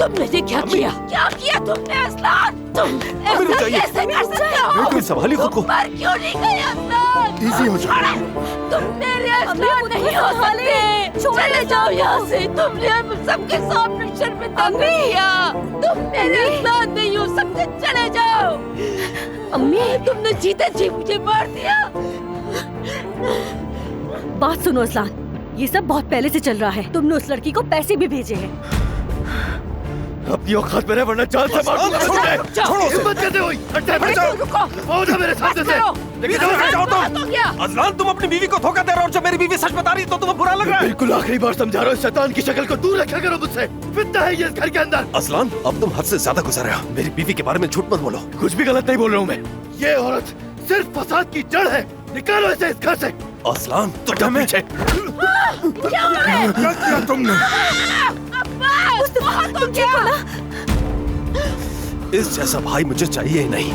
तुमने ये क्या किया? क्या किया तुमने असलान? तुम ऐसा कैसे कर सकते हो? संभालिए खुद को। तुम मर क्यों नहीं गए असलान? इजी हो जाओ। तुम मेरे असलान नहीं हो सकते। चले जाओ यहाँ से। तुमने हम सबके सामने शर्मिंदा कर दिया। तुम मेरे असलान नहीं हो सकते। चले जाओ। अम्मी, तुमने जीते जी मुझे मार दिया। बात सुनो असलान, ये सब बहुत पहले से चल रहा है। तुमने उस लड़की को पैसे भी भेजे हैं। अपनी औकात में रह वरना जान से मार दूंगा। छोड़ो, हिम्मत कैसे हुई? रुको, आओ ना मेरे सामने से। लेकिन जाओ तो। अजलान, तुम अपनी बीवी को धोखा दे रहे हो और जब मेरी बीवी सच बता रही तो तुम्हें बुरा लग रहा है। बिल्कुल आखिरी बार समझा रहा हूँ, शैतान की शक्ल को दूर रखा करो मुझसे। फितना है ये इस घर के अंदर। अजलान, अब तुम हद से ज्यादा गुजर रहे हो। मेरी बीवी के बारे में झूठ मत बोलो। कुछ भी गलत नहीं बोल रहा हूँ मैं। ये औरत सिर्फ फसाद की जड़ है। निकालो इसे इस घर से। अजलान, तो पीछे। क्या किया तुमने? इस जैसा भाई मुझे चाहिए ही नहीं।